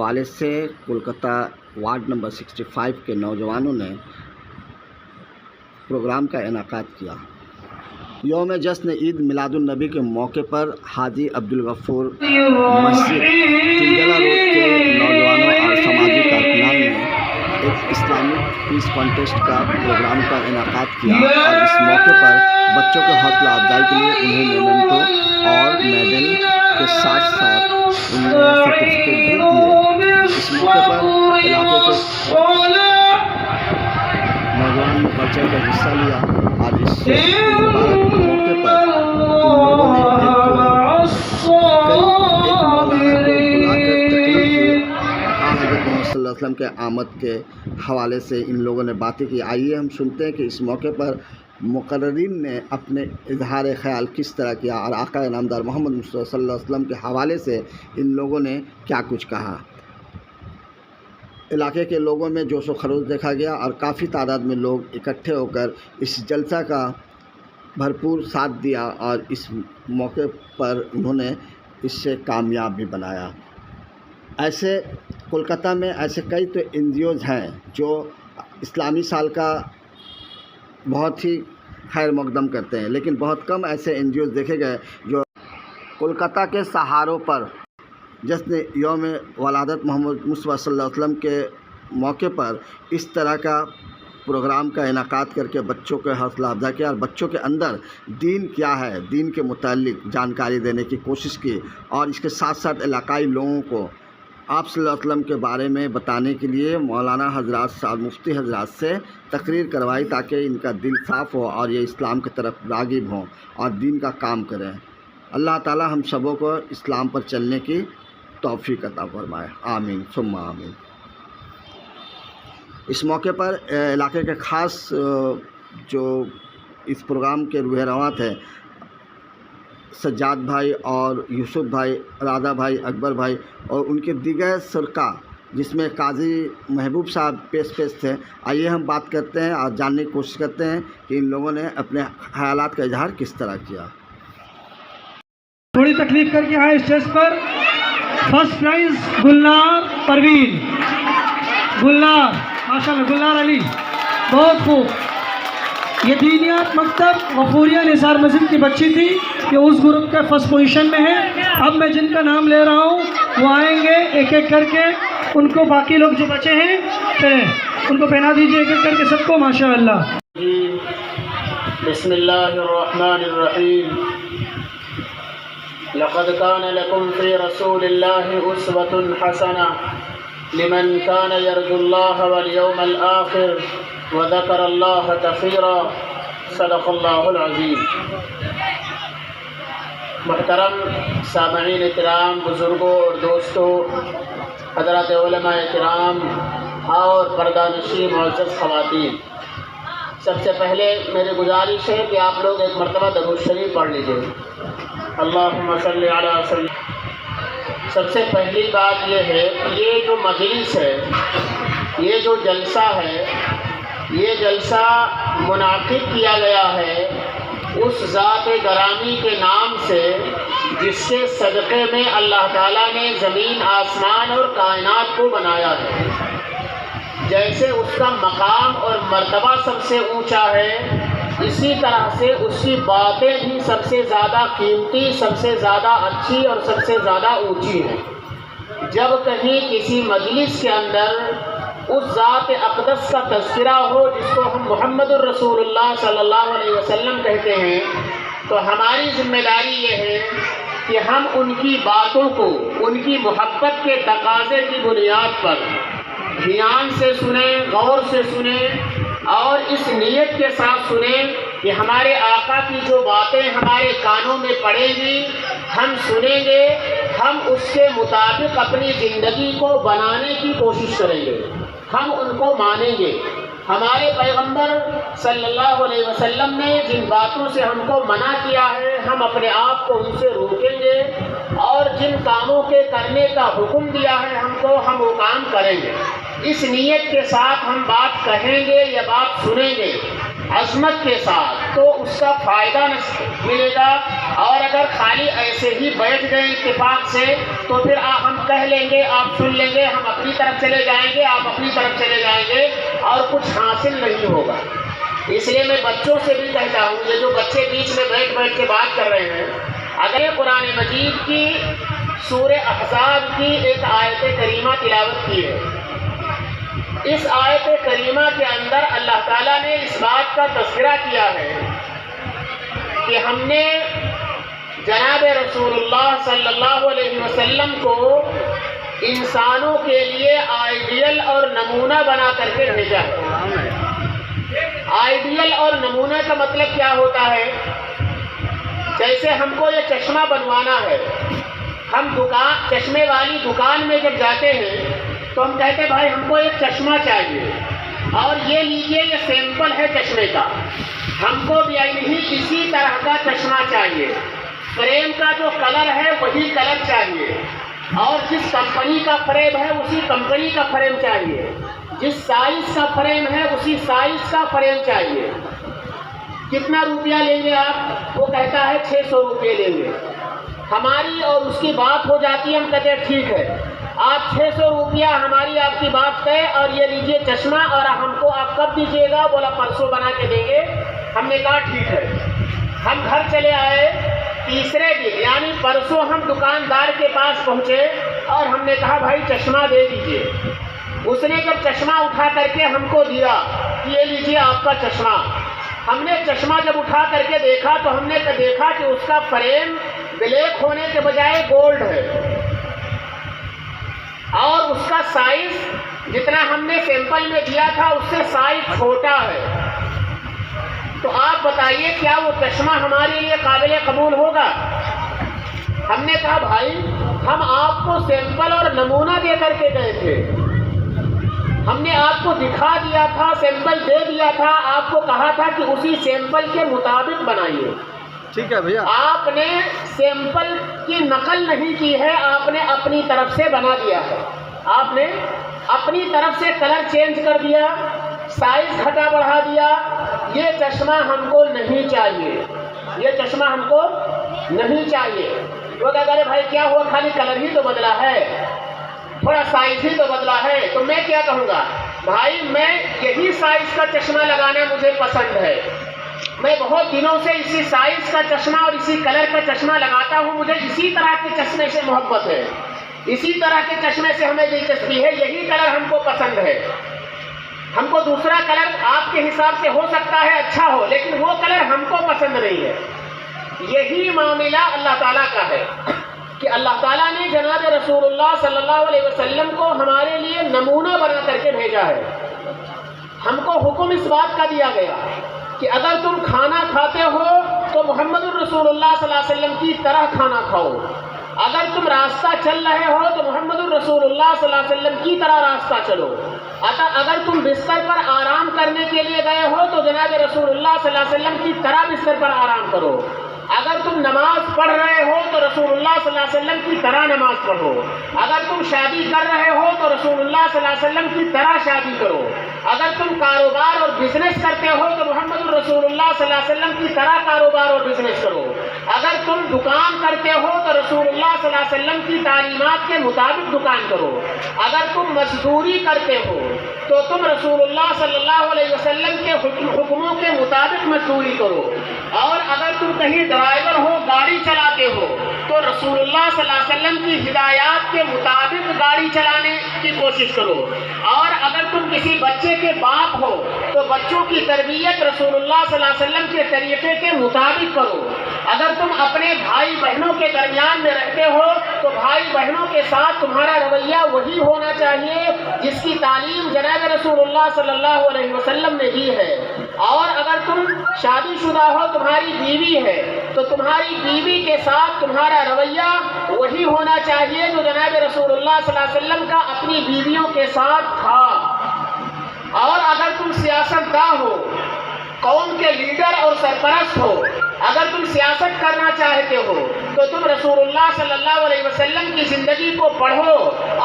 حوالے سے Kolkata ward number 65 کے نوجوانوں نے پروگرام کا انعقاد کیا۔ یوم جشن عید میلاد النبی کے موقع پر حاجی عبدالغفور مسجد تلجلا روڈ کے نوجوانوں اور سماجی کارکنان نے ایک اسلامک پیس کانٹیسٹ کا پروگرام کا انعقاد کیا اور اس موقع پر بچوں کے حوصلہ افزائی کے لیے انہیں مومنٹو اور میڈل کے ساتھ ساتھ انہیں سرٹیفکیٹ بھی دیے۔ اس موقع پر علاقے کے نوجوان نے بڑھ چڑھ کر حصہ لیا اور اس مبارک موقع پر ان لوگوں نے ایک مولانا کو بلا کر تقریر کی۔ حضرت محمد صلی اللہ علیہ وسلم کے آمد کے حوالے سے ان لوگوں نے باتیں کی۔ آئیے ہم سنتے ہیں کہ اس موقع پر مقررین نے اپنے اظہار خیال کس طرح کیا اور آقا انعامدار محمد مصطفیٰ صلی اللہ علیہ وسلم کے حوالے سے ان لوگوں نے کیا کچھ کہا۔ علاقے کے لوگوں میں جوش و خروش دیکھا گیا اور کافی تعداد میں لوگ اکٹھے ہو کر اس جلسہ کا بھرپور ساتھ دیا اور اس موقع پر انہوں نے اس سے کامیاب بھی بنایا۔ ایسے کولکتہ میں ایسے کئی تو NGOs ہیں جو اسلامی سال کا بہت ہی خیر مقدم کرتے ہیں، لیکن بہت کم ایسے NGOs دیکھے گئے جو کولکتہ کے سہاروں پر جشن یوم ولادت محمد مصطفیٰ صلی اللہ علیہ وسلم کے موقع پر اس طرح کا پروگرام کا انعقاد کر کے بچوں کے حوصلہ افزائی کیا اور بچوں کے اندر دین کیا ہے، دین کے متعلق جانکاری دینے کی کوشش کی اور اس کے ساتھ ساتھ علاقائی لوگوں کو آپ صلی اللہ علیہ وسلم کے بارے میں بتانے کے لیے مولانا حضرات اور مفتی حضرات سے تقریر کروائی تاکہ ان کا دل صاف ہو اور یہ اسلام کی طرف راغب ہوں اور دین کا کام کریں۔ اللہ تعالی ہم سبوں کو اسلام پر چلنے کی توفیق عطا فرمائے، آمین ثم آمین۔ اس موقع پر علاقے کے خاص جو اس پروگرام کے روح رواں تھے سجاد بھائی اور یوسف بھائی، رادا بھائی، اکبر بھائی اور ان کے دیگر شرکا جس میں قاضی محبوب صاحب پیش تھے۔ آئیے ہم بات کرتے ہیں اور جاننے کی کوشش کرتے ہیں کہ ان لوگوں نے اپنے خیالات کا اظہار کس طرح کیا۔ تھوڑی تکلیف کر کے آئے اسٹیج پر فرسٹ پرائز گلنار پروین، گلنار ماشاءاللہ، گلنار علی، بہت خوب۔ یہ دینیات مکتب غفوریہ نثار مسجد کی بچی تھی کہ اس گروپ کے فرسٹ پوزیشن میں ہے۔ اب میں جن کا نام لے رہا ہوں وہ آئیں گے ایک ایک کر کے، ان کو باقی لوگ جو بچے ہیں ان کو پہنا دیجیے ایک ایک کر کے سب کو، ماشاءاللہ۔ بسم اللہ الرحمن الرحیم۔ لقد كان لكم في رسول الله أسوة حسنة لمن كان يرجو الله واليوم الآخر وذكر الله كثيرا، صدق الله العظيم۔ محترم سامعین کرام، بزرگوں اور دوستوں، حضرات علماء کرام اور پردہ نشین معزز خواتین، سب سے پہلے میری گزارش ہے کہ آپ لوگ ایک مرتبہ درود شریف پڑھ لیجیے، اللہم صلی علی سیدنا۔ سب سے پہلی بات یہ ہے کہ یہ جو مجلس ہے، یہ جو جلسہ ہے، یہ جلسہ منعقد کیا گیا ہے اس ذات گرامی کے نام سے جس کے صدقے میں اللہ تعالیٰ نے زمین آسمان اور کائنات کو بنایا ہے۔ جیسے اس کا مقام اور مرتبہ سب سے اونچا ہے، اسی طرح سے اس کی باتیں بھی سب سے زیادہ قیمتی، سب سے زیادہ اچھی اور سب سے زیادہ اونچی ہیں۔ جب کہیں کسی مجلس کے اندر اس ذات اقدس کا تذکرہ ہو جس کو ہم محمد الرسول اللہ صلی اللہ علیہ وسلم کہتے ہیں، تو ہماری ذمہ داری یہ ہے کہ ہم ان کی باتوں کو ان کی محبت کے تقاضے کی بنیاد پر دھیان سے سنیں، غور سے سنیں اور اس نیت کے ساتھ سنیں کہ ہمارے آقا کی جو باتیں ہمارے کانوں میں پڑیں گی، ہم سنیں گے، ہم اس کے مطابق اپنی زندگی کو بنانے کی کوشش کریں گے، ہم ان کو مانیں گے۔ ہمارے پیغمبر صلی اللہ علیہ وسلم نے جن باتوں سے ہم کو منع کیا ہے، ہم اپنے آپ کو ان سے روکیں گے، اور جن کاموں کے کرنے کا حکم دیا ہے ہم وہ کام کریں گے۔ اس نیت کے ساتھ ہم بات کہیں گے یا بات سنیں گے عظمت کے ساتھ تو اس کا فائدہ ملے گا، اور اگر خالی ایسے ہی بیٹھ گئے اتفاق سے تو پھر ہم کہہ لیں گے، آپ سن لیں گے، ہم اپنی طرف چلے جائیں گے، آپ اپنی طرف چلے جائیں گے اور کچھ حاصل نہیں ہوگا۔ اس لیے میں بچوں سے بھی کہتا ہوں، یہ جو بچے بیچ میں بیٹھ کے بات کر رہے ہیں، اگر یہ قرآن مجید کی سورہ احزاب کی ایک آیت کریمہ تلاوت کی ہے، اس آیت کریمہ کے اندر اللہ تعالیٰ نے اس بات کا تذکرہ کیا ہے کہ ہم نے جناب رسول اللہ صلی اللہ علیہ وسلم کو انسانوں کے لیے آئیڈیل اور نمونہ بنا کر کے بھیجا ہے۔ آئیڈیل اور نمونہ کا مطلب کیا ہوتا ہے؟ جیسے ہم کو یہ چشمہ بنوانا ہے، ہم چشمے والی دکان میں جب جاتے ہیں تو ہم کہتے ہیں بھائی ہم کو ایک چشمہ چاہیے اور یہ لیجئے، یہ سیمپل ہے چشمے کا، ہم کو بھی اسی طرح کا چشمہ چاہیے، فریم کا جو کلر ہے وہی کلر چاہیے، اور جس کمپنی کا فریم ہے اسی کمپنی کا فریم چاہیے، جس سائز کا فریم ہے اسی سائز کا فریم چاہیے۔ کتنا روپیہ لیں گے آپ؟ وہ کہتا ہے 600 روپے لیں گے۔ ہماری اور اس کی بات ہو جاتی ہے، ہم کہتے ہیں ٹھیک ہے، آپ 600 روپیہ ہماری آپ کی بات طے، اور یہ لیجئے چشمہ، اور ہم کو آپ کب دیجیے گا؟ بولا پرسوں بنا کے دیں گے۔ ہم نے کہا ٹھیک ہے، ہم گھر چلے آئے، تیسرے دن یعنی پرسوں ہم دکاندار کے پاس پہنچے اور ہم نے کہا بھائی چشمہ دے دیجیے۔ اس نے جب چشمہ اٹھا کر کے ہم کو دیا، یہ لیجیے آپ کا چشمہ، ہم نے چشمہ جب اٹھا کر کے دیکھا تو ہم نے دیکھا کہ اس کا فریم بلیک ہونے کے بجائے گولڈ ہے، اور اس کا سائز جتنا ہم نے سیمپل میں دیا تھا اس سے سائز چھوٹا ہے۔ تو آپ بتائیے کیا وہ چشمہ ہمارے لیے قابل قبول ہوگا؟ ہم نے کہا بھائی ہم آپ کو سیمپل اور نمونہ دے کر کے گئے تھے، ہم نے آپ کو دکھا دیا تھا، سیمپل دے دیا تھا، آپ کو کہا تھا کہ اسی سیمپل کے مطابق بنائیے۔ ٹھیک ہے بھیا، آپ نے سیمپل کی نقل نہیں کی ہے، آپ نے اپنی طرف سے بنا دیا ہے، آپ نے اپنی طرف سے کلر چینج کر دیا، سائز گھٹا بڑھا دیا۔ یہ چشمہ ہم کو نہیں چاہیے، یہ چشمہ ہم کو نہیں چاہیے۔ وہ کہا ارے بھائی کیا ہوا، خالی کلر ہی تو بدلا ہے، تھوڑا سائز ہی تو بدلا ہے۔ تو میں کیا کہوں گا بھائی، میں یہی سائز کا چشمہ لگانا مجھے پسند ہے، میں بہت دنوں سے اسی سائز کا چشمہ اور اسی کلر کا چشمہ لگاتا ہوں، مجھے اسی طرح کے چشمے سے محبت ہے، اسی طرح کے چشمے سے ہمیں دلچسپی ہے، یہی کلر ہم کو پسند ہے۔ ہم کو دوسرا کلر آپ کے حساب سے ہو سکتا ہے اچھا ہو، لیکن وہ کلر ہم کو پسند نہیں ہے۔ یہی معاملہ اللہ تعالیٰ کا ہے کہ اللہ تعالیٰ نے جناب رسول اللہ صلی اللہ علیہ وسلم کو ہمارے لیے نمونہ بنا کر کے بھیجا ہے۔ ہم کو حکم اس بات کا دیا گیا کہ اگر تم کھانا کھاتے ہو تو محمد الرسول اللہ صلی اللہ علیہ وسلم کی طرح کھانا کھاؤ، اگر تم راستہ چل رہے ہو تو محمد الرسول اللہ صلی اللہ علیہ وسلم کی طرح راستہ چلو، اگر تم بستر پر آرام کرنے کے لیے گئے ہو تو جناب رسول اللہ صلی اللہ علیہ وسلم کی طرح بستر پر آرام کرو، اگر تم نماز پڑھ رہے ہو تو رسول اللہ صلی اللہ علیہ وسلم کی طرح نماز پڑھو، اگر تم شادی کر رہے ہو تو رسول اللہ صلی اللہ علیہ وسلم کی طرح شادی کرو، اگر تم کاروبار اور بزنس کرتے ہو تو محمد الرسول اللہ صلی اللہ علیہ وسلم کی طرح کاروبار اور بزنس کرو، اگر تم دکان کرتے ہو تو رسول اللہ صلی اللہ علیہ وسلم کی تعلیمات کے مطابق دکان کرو، اگر تم مزدوری کرتے ہو تو تم رسول اللہ صلی اللہ علیہ وسلم کے حکموں کے مطابق مزدوری کرو، اور اگر تم کہیں ڈرائیور ہو، گاڑی چلاتے ہو تو رسول اللہ صلی اللہ علیہ وسلم کی ہدایات کے مطابق گاڑی چلانے کی کوشش کرو، اور اگر تم کسی بچے کے باپ ہو تو بچوں کی تربیت رسول اللہ صلی اللہ علیہ وسلم کے طریقے کے مطابق کرو، اگر تم اپنے بھائی بہنوں کے درمیان میں رہتے ہو تو بھائی بہنوں کے ساتھ تمہارا رویہ وہی ہونا چاہیے جس کی تعلیم جناب رسول اللہ صلی اللہ علیہ وسلم نے دی ہے، اور اگر تم شادی شدہ ہو، تمہاری بیوی ہے تو تمہاری بیوی کے ساتھ تمہارا رویہ وہی ہونا چاہیے جو جناب رسول اللہ صلی اللہ علیہ وسلم کا اپنی بیویوں کے ساتھ تھا، اور اگر تم سیاستداں ہو، قوم کے لیڈر اور سرپرست ہو، اگر تم سیاست کرنا چاہتے ہو تو تم رسول اللہ صلی اللہ علیہ وسلم کی زندگی کو پڑھو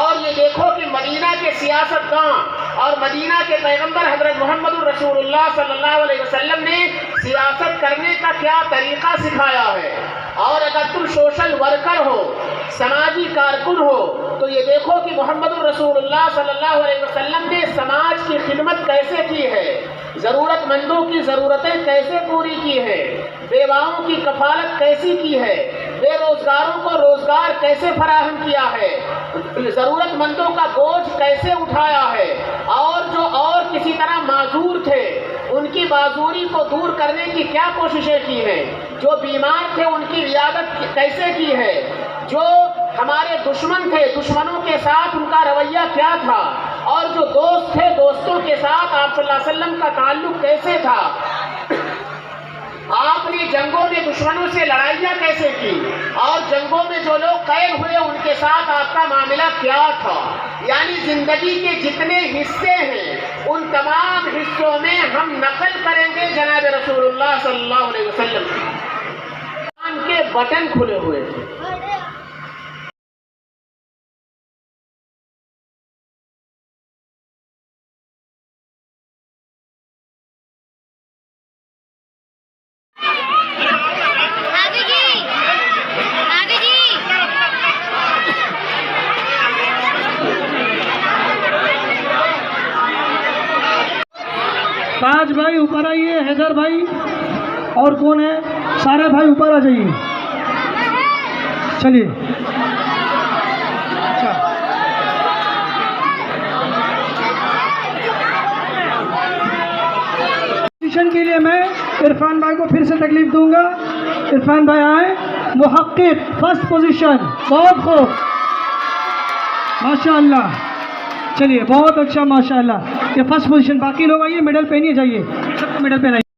اور یہ دیکھو کہ مدینہ کے سیاستداں اور مدینہ کے پیغمبر حضرت محمد الرسول اللہ صلی اللہ علیہ وسلم نے سیاست کرنے کا کیا طریقہ سکھایا ہے۔ اور اگر تم سوشل ورکر ہو، سماجی کارکن ہو، تو یہ دیکھو کہ محمد الرسول اللہ صلی اللہ علیہ وسلم نے سماج کی خدمت کیسے کی ہے، ضرورت مندوں کی ضرورتیں کیسے پوری کی ہے، بیواؤں کی کفالت کیسی کی ہے، بے روزگاروں کو روزگار کیسے فراہم کیا ہے، ضرورت مندوں کا بوجھ کیسے اٹھایا ہے، اور جو اور کسی طرح معذور تھے ان کی معذوری کو دور کرنے کی کیا کوششیں کی ہیں، جو بیمار تھے ان کی عیادت کیسے کی ہے، جو ہمارے دشمن تھے دشمنوں کے ساتھ ان کا رویہ کیا تھا، اور جو دوست تھے دوستوں کے ساتھ آپ صلی اللہ علیہ وسلم کا تعلق کیسے تھا، آپ نے جنگوں میں دشمنوں سے لڑائیاں کیسے کی، اور جنگوں میں جو لوگ قید ہوئے ان کے ساتھ آپ کا معاملہ کیا تھا۔ یعنی زندگی کے جتنے حصے ہیں ان تمام حصوں میں ہم نقل کریں گے جناب رسول اللہ صلی اللہ علیہ وسلم کے بٹن کھلے ہوئے تھے۔ تاج بھائی اوپر آئیے، حیدر بھائی اور کون ہے، سارے بھائی اوپر آ جائیے، چلیے۔ پوزیشن کے لیے میں عرفان بھائی کو پھر سے تکلیف دوں گا۔ عرفان بھائی آئے، محقق فرسٹ پوزیشن، بہت خوب، ماشاء اللہ، چلیے بہت اچھا ماشاء اللہ، یہ فرسٹ پوزیشن۔ باقی لوگ آئیے، میڈل پہ نہیں جائیے، سب کو میڈل پہ لائیے۔